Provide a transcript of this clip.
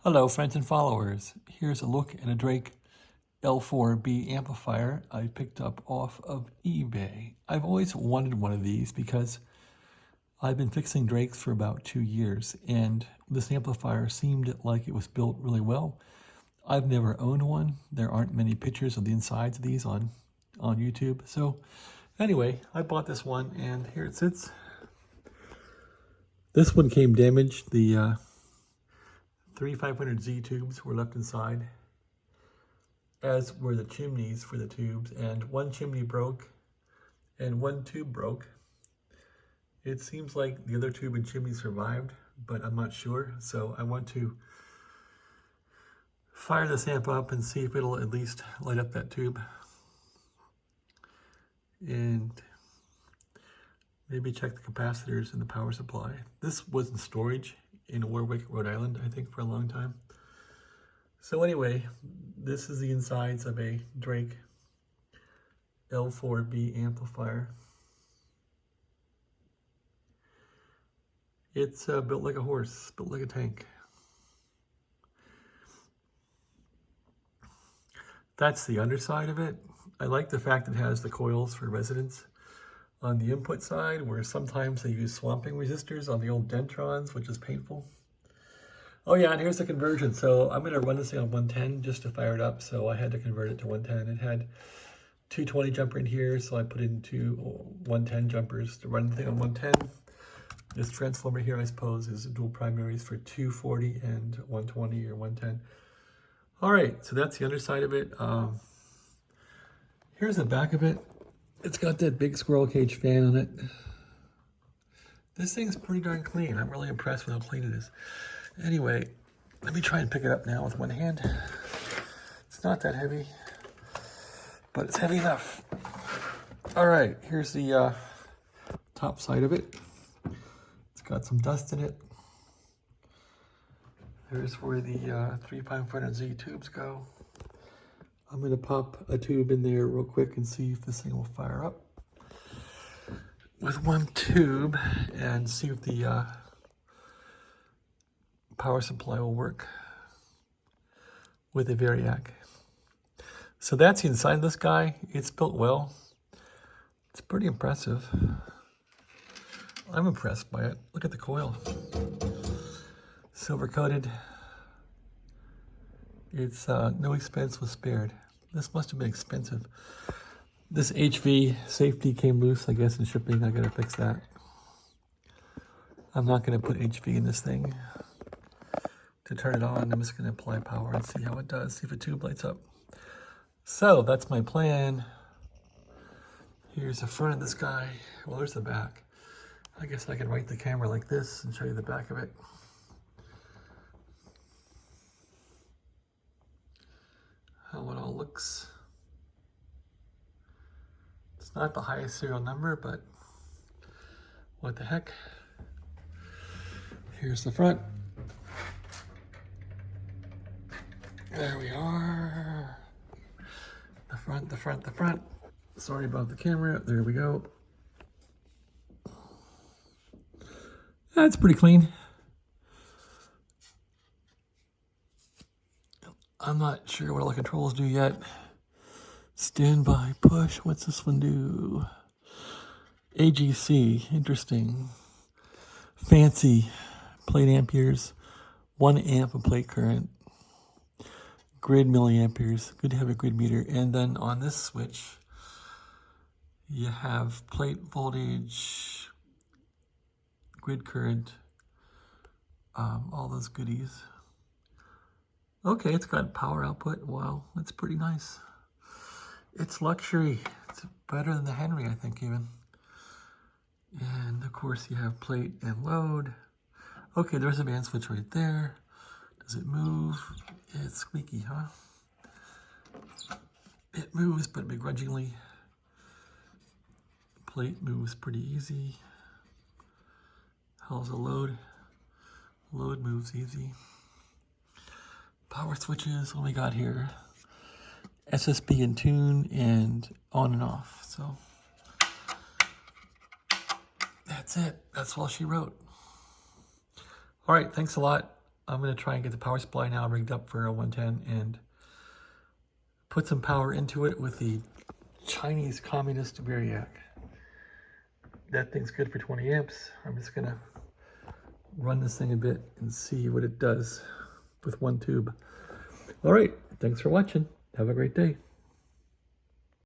Hello friends and followers. Here's a look at a Drake L4B amplifier I picked up off of eBay. I've always wanted one of these because I've been fixing Drakes for about 2 years and this amplifier seemed like it was built really well. I've never owned one. There aren't many pictures of the insides of these on YouTube. So anyway, I bought this one and here it sits. This one came damaged. The 3500Z tubes were left inside, as were the chimneys for the tubes, and one chimney broke and one tube broke. It seems like the other tube and chimney survived, but I'm not sure. So I want to fire this amp up and see if it'll at least light up that tube. And maybe check the capacitors and the power supply. This was in storage in Warwick, Rhode Island, I think, for a long time. So anyway, this is the insides of a Drake L4B amplifier. It's built like a horse, built like a tank. That's the underside of it. I like the fact it has the coils for resonance on the input side, where sometimes they use swamping resistors on the old Dentrons, which is painful. Oh yeah, and here's the conversion. So I'm gonna run this thing on 110 just to fire it up. So I had to convert it to 110. It had 220 jumper in here, so I put in two 110 jumpers to run the thing on 110. This transformer here, I suppose, is dual primaries for 240 and 120 or 110. All right, so that's the underside of it. Here's the back of it. It's got that big squirrel cage fan on it. This thing's pretty darn clean. I'm really impressed with how clean it is. Anyway, let me try and pick it up now with one hand. It's not that heavy, but it's heavy enough. All right, here's the top side of it. It's got some dust in it. There's where the 3500Z tubes go. I'm gonna pop a tube in there real quick and see if this thing will fire up with one tube and see if the power supply will work with a Variac. So that's the inside of this guy. It's built well. It's pretty impressive. I'm impressed by it. Look at the coil. Silver coated. It's no expense was spared. This must have been expensive. This HV safety came loose, I guess, in shipping. I gotta fix that. I'm not gonna put HV in this thing. To turn it on, I'm just gonna apply power and see how it does, see if a tube lights up. So that's my plan. Here's the front of this guy. Well, there's the back. I guess I can right the camera like this and show you the back of it. How it all looks. It's not the highest serial number, but what the heck. Here's the front. There we are. The front, the front, the front. Sorry about the camera. There we go. That's pretty clean. I'm not sure what all the controls do yet. Standby, push. What's this one do? AGC, interesting. Fancy. Plate amperes. 1 amp of plate current. Grid milliamperes. Good to have a grid meter. And then on this switch, you have plate voltage, grid current, all those goodies. Okay, it's got power output. Wow, that's pretty nice. It's luxury. It's better than the Henry, I think, even. And of course, you have plate and load. Okay, there's a band switch right there. Does it move? It's squeaky, huh? It moves, but begrudgingly. Plate moves pretty easy. How's the load? Load moves easy. Power switches, what we got here? SSB in tune and on and off. So that's it. That's all she wrote. All right, thanks a lot. I'm going to try and get the power supply now rigged up for a 110 and put some power into it with the Chinese communist variac. That thing's good for 20 amps. I'm just going to run this thing a bit and see what it does with one tube. All right, thanks for watching. Have a great day.